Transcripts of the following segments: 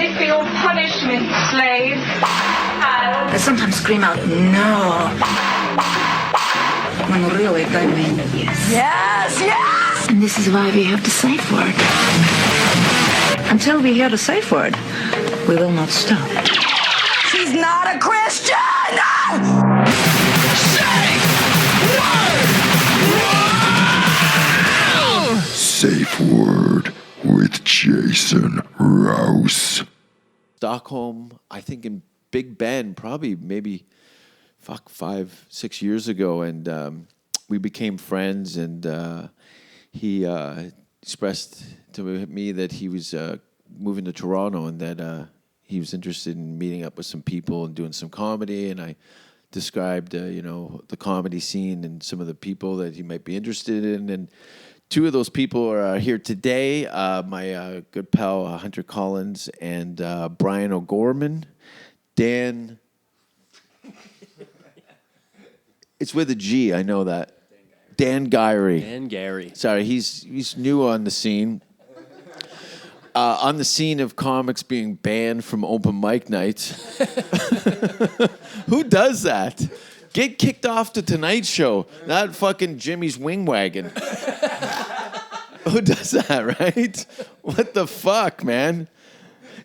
ready for your punishment, slave. I sometimes scream out, no. When really they mean yes. Yes, yes! And this is why we have the safe word. Until we hear the safe word, we will not stop. She's not a Christian! Safe word with Jason Rouse. Stockholm, I think in Big Ben, probably maybe 5-6 years ago, and we became friends, and he expressed to me that he was moving to Toronto and that he was interested in meeting up with some people and doing some comedy, and I described the comedy scene and some of the people that he might be interested in, and two of those people are here today, my good pal Hunter Collins and Brian O'Gorman. Dan, it's with a G, I know that. Dan Gyrie. Dan Gary. Sorry, he's new on the scene. On the scene of comics being banned from open mic nights. Who does that? Get kicked off the Tonight Show, not fucking Jimmy's Wing Wagon. Who does that, right? What the fuck, man?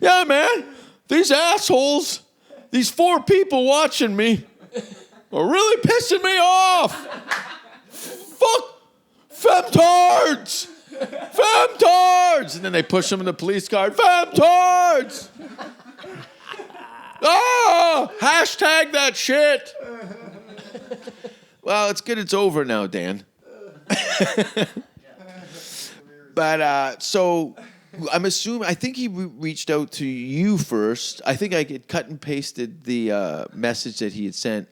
Yeah, man, these assholes, these 4 people watching me are really pissing me off. Fuck femtards! Femtards! And then they push them in the police car. Femtards! Ah! Hashtag that shit! Well, it's good it's over now, Dan. But, so, I'm assuming, I think he reached out to you first. I think I had cut and pasted the message that he had sent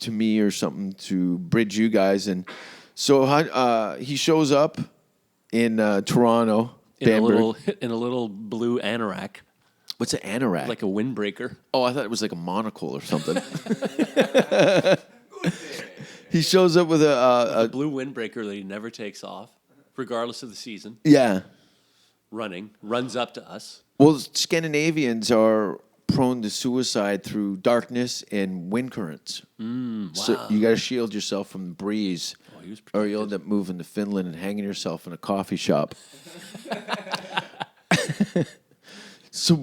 to me or something to bridge you guys. And so he shows up in Toronto, Bamberg. In a little blue anorak. What's an anorak? Like a windbreaker. Oh, I thought it was like a monocle or something. He shows up with a blue windbreaker that he never takes off, regardless of the season. Yeah. Runs up to us. Well, Scandinavians are prone to suicide through darkness and wind currents. Wow. So you got to shield yourself from the breeze, or you'll end protected. up moving to Finland and hanging yourself in a coffee shop. So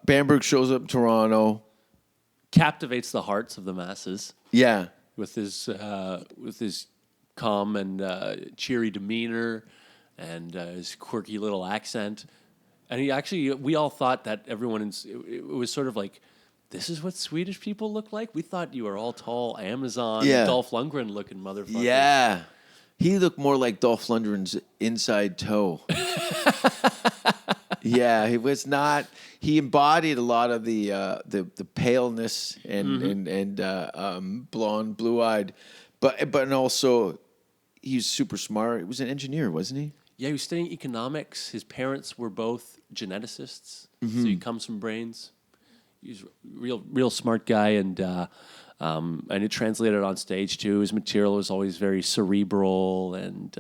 Bamberg shows up in Toronto. Captivates the hearts of the masses. Yeah. With his calm and cheery demeanor and his quirky little accent. And we all thought that it was sort of like, this is what Swedish people look like? We thought you were all tall Amazon, Dolph Lundgren looking motherfuckers. Yeah. He looked more like Dolph Lundgren's inside toe. Yeah, he was not. He embodied a lot of the paleness and blonde, blue-eyed, but also he's super smart. He was an engineer, wasn't he? Yeah, he was studying economics. His parents were both geneticists, so he comes from brains. He's a real smart guy, and it translated on stage too. His material was always very cerebral and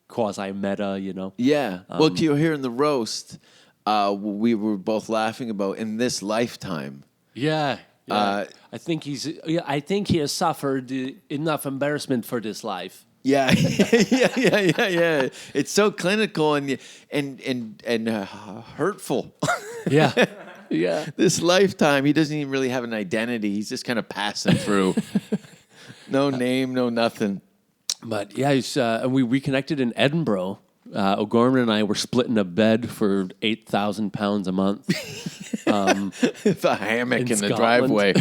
quasi-meta, Yeah. Well, you hear in the roast, we were both laughing about in this lifetime. Yeah. I think he has suffered enough embarrassment for this life. Yeah, yeah. It's so clinical and hurtful. Yeah. Yeah. This lifetime, he doesn't even really have an identity. He's just kind of passing through. No name, no nothing. But yeah, we reconnected in Edinburgh. O'Gorman and I were splitting a bed for £8,000 a month. The hammock in the Scotland. driveway.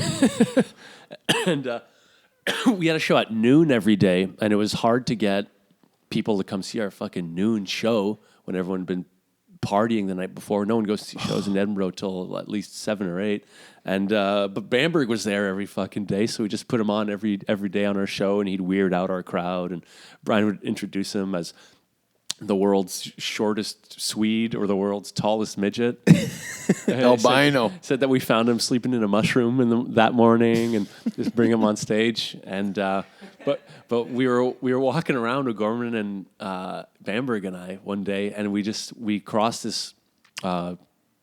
And we had a show at noon every day, and it was hard to get people to come see our fucking noon show when everyone had been partying the night before. No one goes to see shows in Edinburgh till at least 7 or 8. And but Bamberg was there every fucking day, so we just put him on every day on our show, and he'd weird out our crowd. And Brian would introduce him as the world's shortest Swede or the world's tallest midget. Albino. Said that we found him sleeping in a mushroom that morning, and just bring him on stage. And but we were walking around with Gorman and Bamberg and I one day, and we crossed this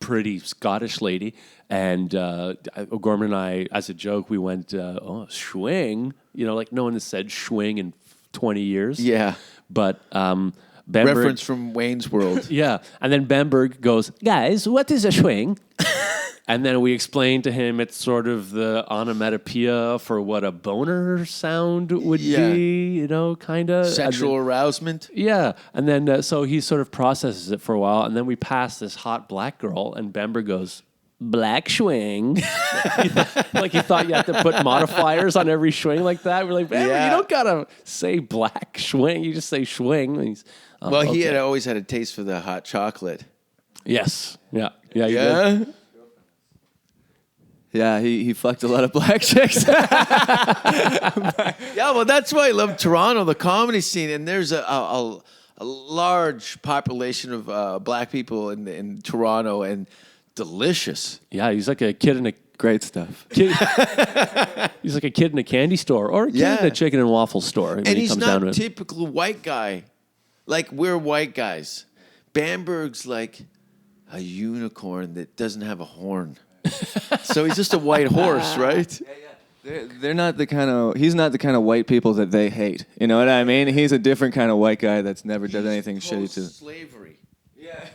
pretty Scottish lady. And Gorman and I, as a joke, we went, schwing. Like no one has said schwing in 20 years. Yeah. But Bamberg... Reference from Wayne's World. Yeah. And then Bamberg goes, guys, what is a schwing? And then we explained to him it's sort of the onomatopoeia for what a boner sound would be, kind of. Sexual arousement. Yeah. And then so he sort of processes it for a while. And then we pass this hot black girl and Bamberg goes, black schwing. Like he thought you had to put modifiers on every schwing like that. We're like, Bamberg, you don't got to say black schwing. You just say schwing. And he's, He had always had a taste for the hot chocolate. Yes. Yeah. Yeah. Yeah. Yeah, he fucked a lot of black chicks. Yeah, well, that's why I love Toronto, the comedy scene. And there's a large population of black people in Toronto, and delicious. Yeah, he's like a kid in a Great stuff. he's like a kid in a candy store or a kid in a chicken and waffle store. And he's not a typical white guy. Like, we're white guys. Bamberg's like a unicorn that doesn't have a horn. So he's just a white horse, right? They're not the kind of. He's not the kind of white people that they hate. You know what I mean? He's a different kind of white guy that's never done anything shitty to. Slavery. Yeah,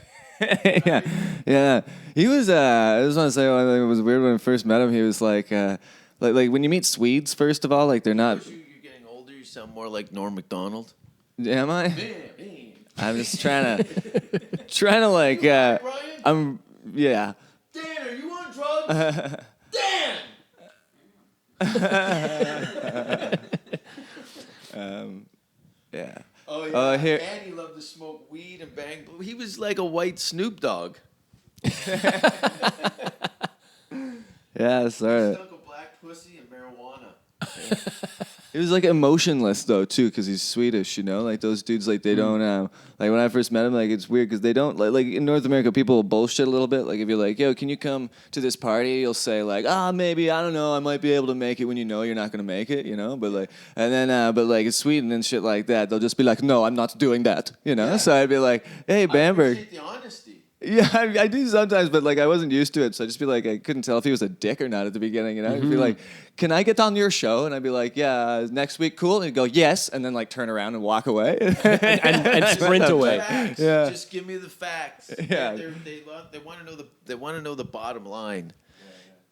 yeah. He was. I just want to say, I think it was weird when I first met him. He was like when you meet Swedes, first of all, like they're not. You're getting older. You sound more like Norm Macdonald. Am I? I'm just trying to like. I'm. Yeah. Dan, are you on drugs? Dan. Yeah. Oh yeah. Here. And he loved to smoke weed and bang. He was like a white Snoop Dogg. Yeah, sorry. Stunk of black pussy and marijuana. He was like emotionless though too, because he's Swedish. Like those dudes, like they don't. Like when I first met him, like it's weird because they don't like in North America, people bullshit a little bit. Like if you're like, yo, can you come to this party? You'll say like, maybe, I don't know, I might be able to make it, when you're not gonna make it. But like, and then but like in Sweden and shit like that, they'll just be like, no, I'm not doing that. Yeah. So I'd be like, hey, Bamberg. I appreciate the honesty. Yeah, I do sometimes, but like I wasn't used to it, so I'd just be like, I couldn't tell if he was a dick or not at the beginning. I'd be like, "Can I get on your show?" And I'd be like, "Yeah, next week, cool." And he'd go, "Yes," and then like turn around and walk away and sprint away. Facts. Yeah. Just give me the facts. Yeah. They want to know the bottom line.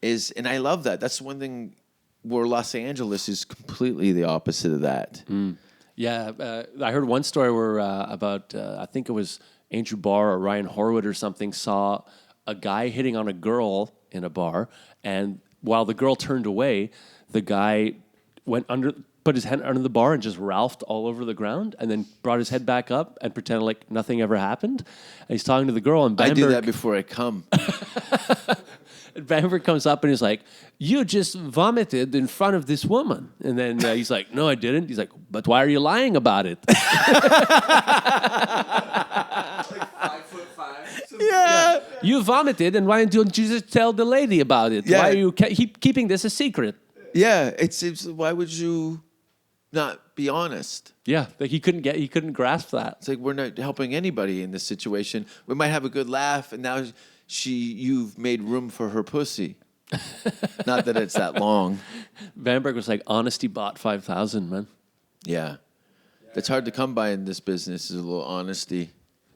Is, and I love that. That's one thing where Los Angeles is completely the opposite of that. Yeah, I heard one story where about I think it was Andrew Barr or Ryan Horwood or something saw a guy hitting on a girl in a bar, and while the girl turned away, the guy put his head under the bar and just ralphed all over the ground, and then brought his head back up and pretended like nothing ever happened. And he's talking to the girl, and Bamberg, I do that before I come. Bamberg comes up and he's like, "You just vomited in front of this woman." And then he's like, "No, I didn't." He's like, "But why are you lying about it?" 5'5". Yeah. You vomited, and why don't you just tell the lady about it? Yeah. Why are you keeping this a secret? Yeah, it's why would you not be honest? Yeah, like he couldn't grasp that. It's like we're not helping anybody in this situation. We might have a good laugh, and now you've made room for her pussy. Not that it's that long. Bamberg was like, honesty bought 5,000, man. Yeah. That's hard to come by in this business, is a little honesty.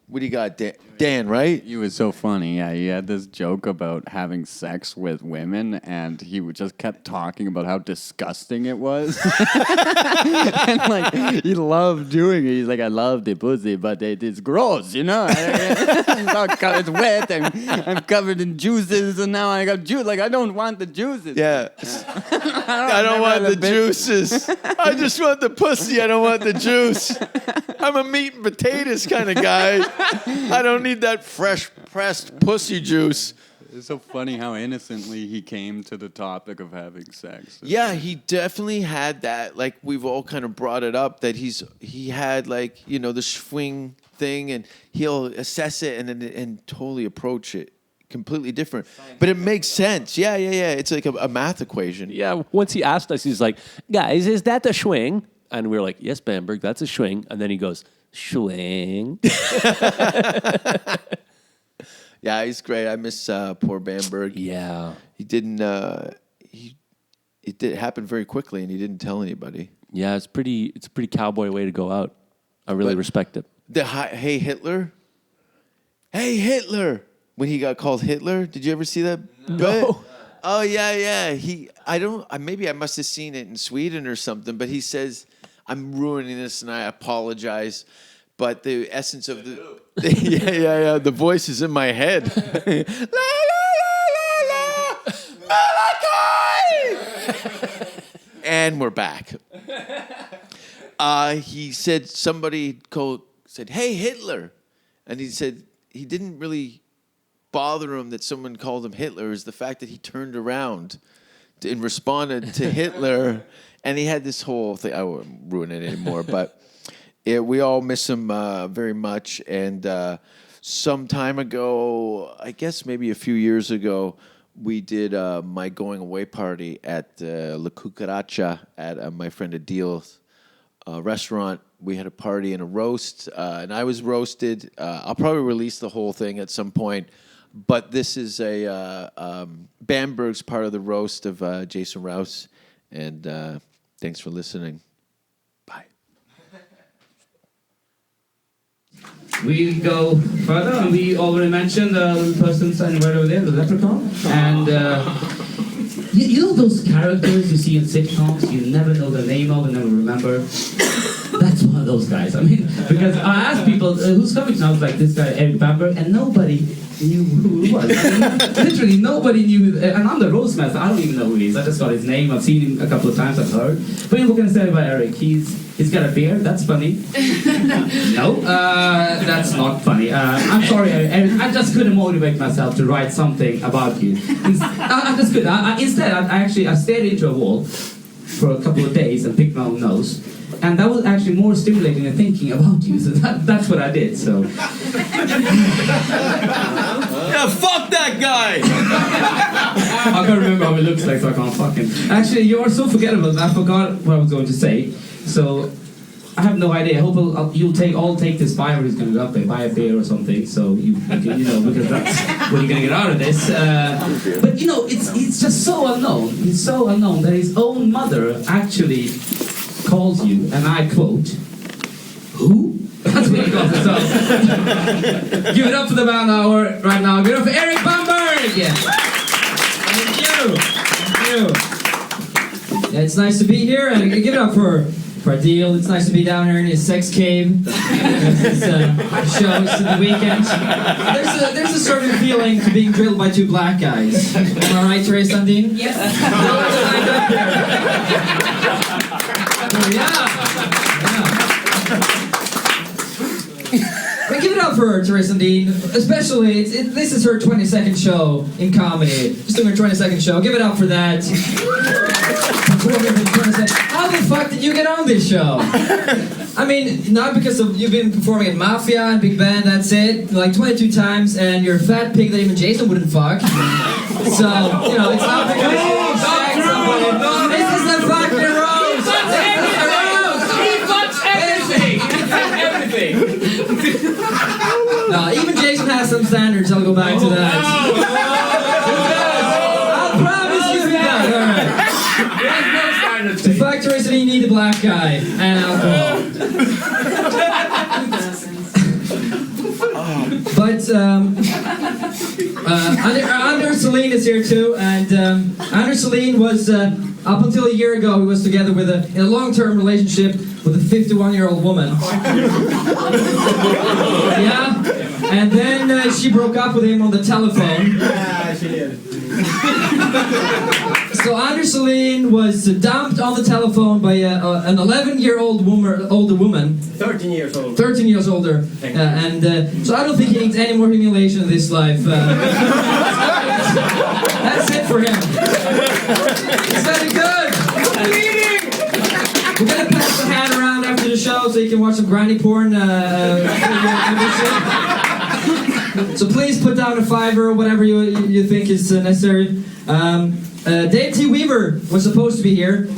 What do you got, Dan, right? He was so funny. Yeah, he had this joke about having sex with women, and he just kept talking about how disgusting it was. And like he loved doing it. He's like, I love the pussy, but it's gross, it's wet, and I'm covered in juices, and now I got juice. Like I don't want the juices. Yeah. I don't want the juices. I just want the pussy. I don't want the juice. I'm a meat and potatoes kind of guy. I don't need that fresh pressed pussy juice. It's so funny how innocently he came to the topic of having sex. Yeah, he definitely had that. Like we've all kind of brought it up that he had like the swing thing, and he'll assess it and totally approach it completely different. But it makes sense. Yeah. It's like a math equation. Yeah, once he asked us, he's like, "Guys, is that a swing?" And we were like, "Yes, Bamberg, that's a swing." And then he goes, "Swing." Yeah, he's great. I miss poor Bamberg. Yeah. He didn't. It did happen very quickly, and he didn't tell anybody. Yeah, it's a pretty cowboy way to go out. I really respect it. Hey Hitler. Hey Hitler. When he got called Hitler, did you ever see that? No. Oh yeah. Maybe I must have seen it in Sweden or something. But he says, "I'm ruining this, and I apologize." But the essence of the the voice is in my head. La, la, la, la, Malachi! And we're back. He said somebody said, "Hey Hitler," and he said he didn't really bother him that someone called him Hitler. Is the fact that he turned around and responded to Hitler, and he had this whole thing. I won't ruin it anymore, but. We all miss him very much, and some time ago, I guess maybe a few years ago, we did my going away party at La Cucaracha at my friend Adil's restaurant. We had a party and a roast, and I was roasted. I'll probably release the whole thing at some point, but this is Bamberg's part of the roast of Jason Rouse, and thanks for listening. We go further, and we already mentioned the person standing right over there, the leprechaun. And you know those characters you see in sitcoms, you never know the name of and never remember? That's one of those guys. I mean, because I asked people, who's coming tonight? I was like, this guy, Erik Bamberg, and nobody knew who he was. I mean, literally nobody knew, and I'm the roast master, I don't even know who he is. I just got his name, I've seen him a couple of times, I've heard. But what can I say about Erik? He's got a beard, that's funny. No, that's not funny. I'm sorry, Erik, I just couldn't motivate myself to write something about you. I just couldn't. Instead, I stared into a wall for a couple of days and picked my own nose. And that was actually more stimulating than thinking about you, so that's what I did, so. Yeah, fuck that guy! I can't remember how he looks like, so I can't fucking. Actually, you are so forgettable that I forgot what I was going to say. So, I have no idea. I hope I'll take this buyer who's going to go up there, buy a beer or something, so you can, because that's what you're going to get out of this. But, it's just so unknown. It's so unknown that his own mother actually calls you, and I quote, "Who?" That's what he calls himself. Give it up for the band hour right now. Give it up for Erik Bamberg! Thank you. Yeah, it's nice to be here, and give it up for Adil. It's nice to be down here in his sex cave. His shows in the weekend. There's a certain feeling to being drilled by two black guys. Am I right, Therese Sandin? Yes. Yeah. But give it up for Therese Sandin, especially, this is her 22nd show in comedy. Just doing her 22nd show. Give it up for that. How the fuck did you get on this show? I mean, not because you've been performing at Mafia and Big Band, that's it, like 22 times, and you're a fat pig that even Jason wouldn't fuck. So, it's not because you shagged somebody. This is the fucking Rouse! He fucks everything! No, even Jason has some standards, I'll go back to that. I'll promise you he does, alright. The factor is that you need a black guy and alcohol. But Anders Selin is here too, and Anders Selin was up until a year ago he was together in a long-term relationship with a 51-year-old woman. Yeah, and then she broke up with him on the telephone. Yeah, she did. So Anders Selin was dumped on the telephone by an 11-year-old older woman. 13 years old. 13 years older. So I don't think he needs any more humiliation in this life. That's it for him. It's very good. We're going to pass the hat around after the show so you can watch some granny porn. So please put down a $5 or whatever you think is necessary. Dave T. Weaver was supposed to be here,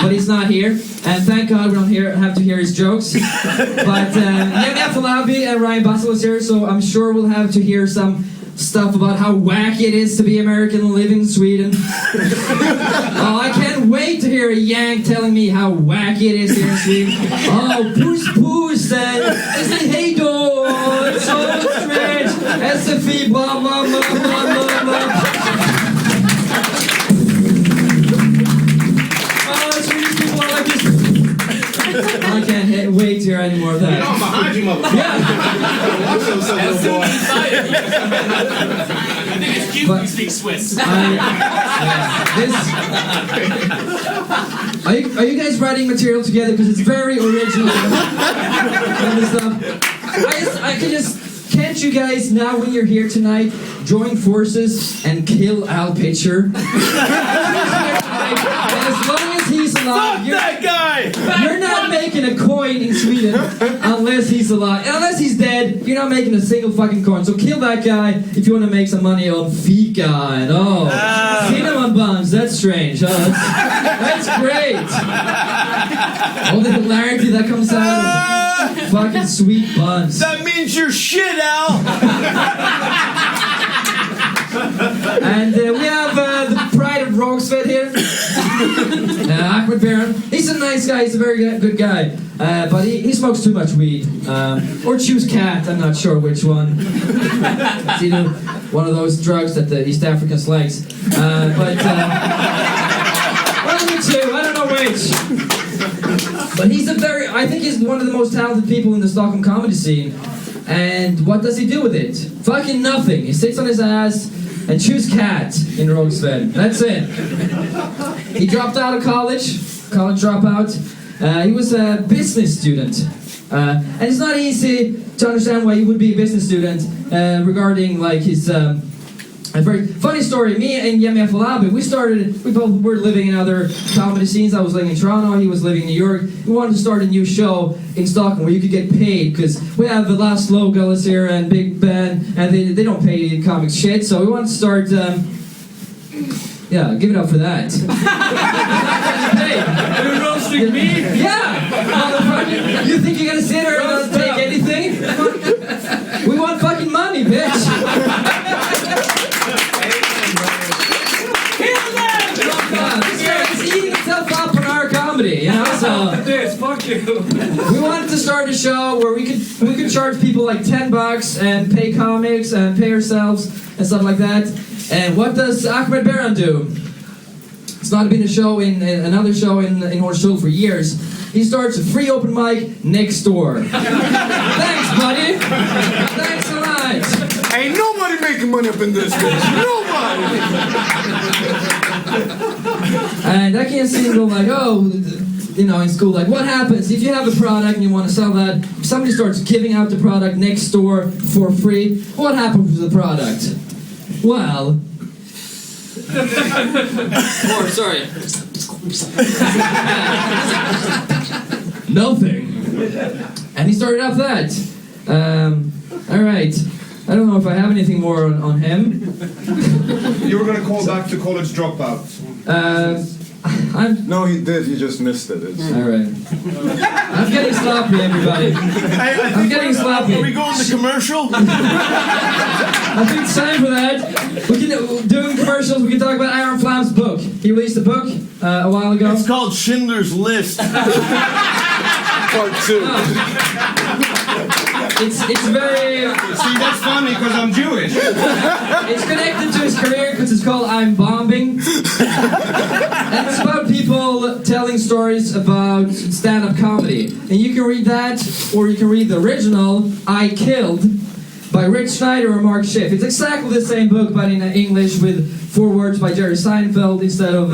but he's not here. And thank God we don't have to hear his jokes. But Yemi Afolabi and Ryan Bussell is here, so I'm sure we'll have to hear some stuff about how wacky it is to be American and live in Sweden. Oh, I can't wait to hear a Yank telling me how wacky it is here in Sweden. Oh, puss, it's a hey do, it's so strange, SFI, blah, blah, blah, blah, blah, blah. Oh, Swedish people are like this. I can't wait to hear any more of that. No, I'm behind you, motherfucker. Yeah. Watch yourself, little boy. I think it's cute when you speak Swiss. Are you guys writing material together? Because it's very original. And stuff. Can't you guys, now when you're here tonight, join forces and kill Al Pitcher? As long as he's alive, you're not making a coin in Sweden unless he's alive. Unless he's dead, you're not making a single fucking coin. So kill that guy if you want to make some money on fika and cinnamon buns. That's strange. That's great. All the hilarity that comes out of fucking sweet buns. That means you're shit, Al. And we have the pride of Rogsved here, Ahmed Baron. He's a nice guy, he's a very good guy, but he smokes too much weed, or chews cat, I'm not sure which one. It's either one of those drugs that the East Africans likes, one of the two, I don't know which. But I think he's one of the most talented people in the Stockholm comedy scene. And what does he do with it? Fucking nothing. He sits on his ass and chews cat in Rogsved. That's it. He dropped out of college dropout. He was a business student. And it's not easy to understand why he would be a business student regarding like his... a very funny story. Me and Yemi Afolabi, we both were living in other comedy scenes. I was living in Toronto, he was living in New York. We wanted to start a new show in Stockholm where you could get paid, because we have the Last Logo is here and Big Ben, and they don't pay comics shit, so we wanted to start, give it up for that. Hey, You're roasting me? yeah! You think you're gonna sit here and not take anything? We want fucking money, bitch! This guy's eating himself up on our comedy, you know, so... Fuck you. We wanted to start a show where we could charge people like $10 and pay comics and pay ourselves and stuff like that. And what does Ahmed Baran do? It's not been a show another show in Hornstull for years. He starts a free open mic next door. Thanks, buddy. Thanks a lot. Ain't nobody making money up in this bitch. Nobody. And I can't see him go like, in school, like, what happens if you have a product and you want to sell that? If somebody starts giving out the product next door for free, what happens with the product? Well... sorry. Nothing. And he started off that. Alright. I don't know if I have anything more on him. You were going to call back to college dropout. No, he did. He just missed it. Alright. I'm getting sloppy, everybody. I'm getting sloppy. Are we going to commercial? I think it's time for that. Doing commercials, we can talk about Aaron Flam's book. He released a book a while ago. It's called Schindler's List. Part 2. It's very... See, that's funny because I'm Jewish. It's connected to his career because it's called I'm Bombing. And it's about people telling stories about stand-up comedy. And you can read that, or you can read the original, I Killed, by Rich Schneider or Mark Schiff. It's exactly the same book, but in English with forewords by Jerry Seinfeld instead of...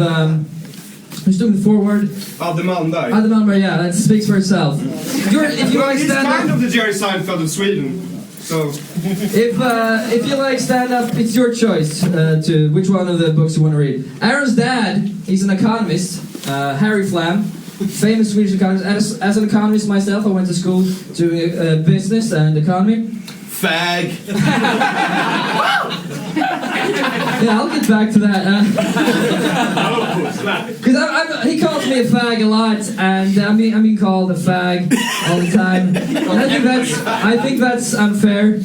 who's doing the foreword? Adde Malmberg. Adde Malmberg, yeah, that speaks for itself. If you like he's stand-up... kind of the Jerry Seinfeld of Sweden. So... If you like stand-up, it's your choice to which one of the books you want to read. Aaron's dad, he's an economist, Harry Flam, famous Swedish economist. As an economist myself, I went to school doing business and economy. Fag. Yeah, I'll get back to that. Because he calls me a fag a lot, and I'm being called a fag all the time. And I think that's unfair.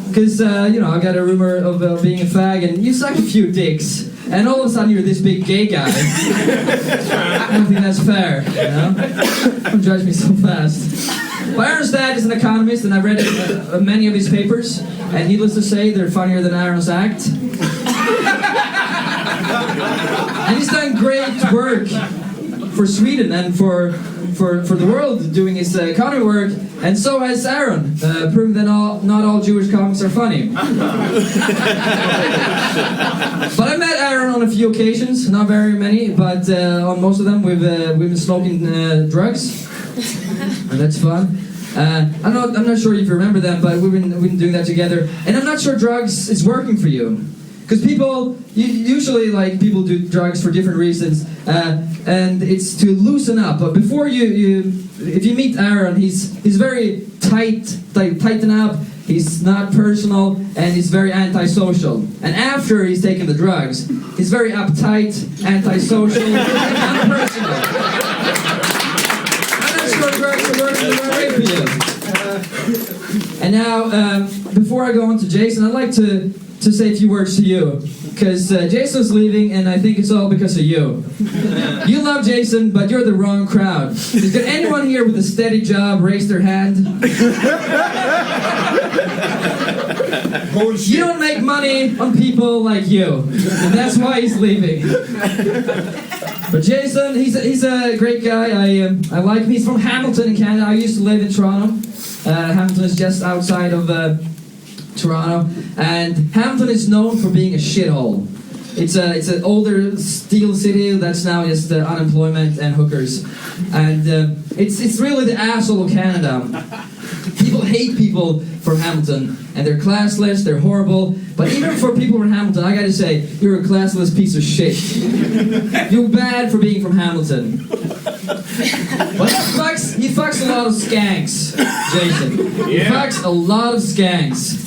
Because, I got a rumor of being a fag, and you suck a few dicks, and all of a sudden you're this big gay guy. I don't think that's fair, Don't judge me so fast. Well, Aaron's dad is an economist, and I've read many of his papers, and needless to say, they're funnier than Aaron's act. And he's done great work for Sweden and for the world doing his economy work, and so has Aaron, proving that not all Jewish comics are funny. But I met Aaron on a few occasions, not very many, but on most of them we've been smoking drugs, and that's fun. I'm not sure if you remember them, but we've been doing that together, and I'm not sure drugs is working for you. Because usually people do drugs for different reasons, and it's to loosen up. But before if you meet Aaron, he's very tighten up. He's not personal, and he's very antisocial. And after he's taken the drugs, he's very uptight, antisocial, and unpersonal. I'm not sure drugs are working the right way for you. And now, before I go on to Jason, I'd like to say a few words to you, because Jason's leaving, and I think it's all because of you. You love Jason, but you're the wrong crowd. Is there anyone here with a steady job raise their hand? You don't make money on people like you, and that's why he's leaving. But Jason, he's a great guy. I like him. He's from Hamilton in Canada. I used to live in Toronto. Hamilton is just outside of Toronto, and Hamilton is known for being a shithole. It's an older steel city that's now just unemployment and hookers, and it's really the asshole of Canada. People hate people from Hamilton, and they're classless, they're horrible. But even for people from Hamilton, I gotta say, you're a classless piece of shit. You're bad for being from Hamilton. But he fucks a lot of skanks, Jason. He fucks a lot of skanks.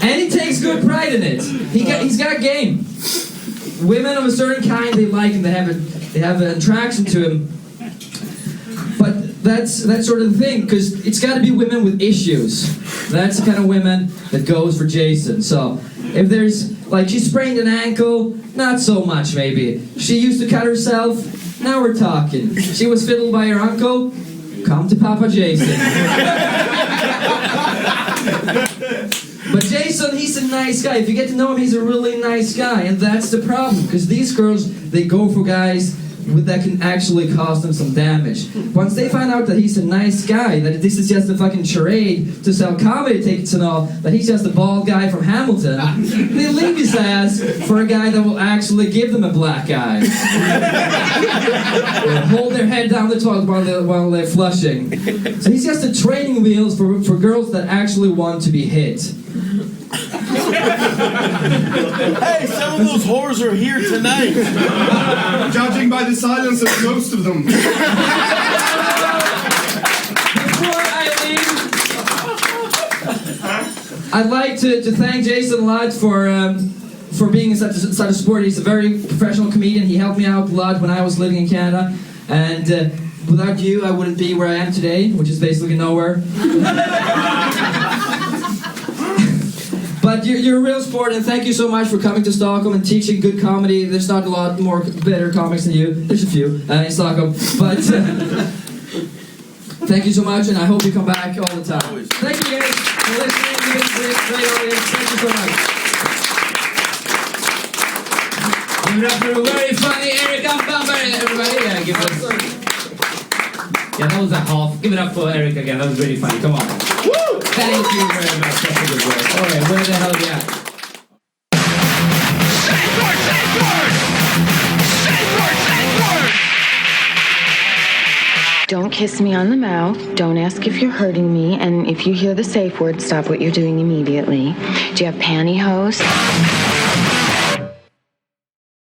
And he takes good pride in it. He's got game. Women of a certain kind, they like him. They have an attraction to him. But that's sort of the thing, because it's got to be women with issues. That's the kind of women that goes for Jason. So if there's she sprained an ankle, not so much maybe. She used to cut herself. Now we're talking. She was fiddled by her uncle. Come to Papa Jason. But Jason, he's a nice guy. If you get to know him, he's a really nice guy. And that's the problem. Because these girls, they go for guys that can actually cause them some damage. Once they find out that he's a nice guy, that this is just a fucking charade to sell comedy tickets and all, that he's just a bald guy from Hamilton, they leave his ass for a guy that will actually give them a black eye. Hold their head down the toilet while they're flushing. So he's just a training wheels for girls that actually want to be hit. Hey, some of those whores are here tonight. Judging by the silence of most of them. Before I leave, I'd like to thank Jason a lot for being such a sport. He's a very professional comedian. He helped me out a lot when I was living in Canada, and without you, I wouldn't be where I am today, which is basically nowhere. But you're a real sport, and thank you so much for coming to Stockholm and teaching good comedy. There's not a lot more better comics than you. There's a few in Stockholm. But thank you so much, and I hope you come back all the time. Thank you guys for listening. You've been a great audience. Thank you so much. Give it up for a very funny Erik and Bamberg, everybody. Yeah, give it up. Yeah, that was a half. Give it up for Erik again. That was really funny. Come on. Woo! Thank you very much. That's a good work. All right, where the hell are you at? Safe word! Safe word! Safe word! Safe word! Don't kiss me on the mouth. Don't ask if you're hurting me. And if you hear the safe word, stop what you're doing immediately. Do you have pantyhose?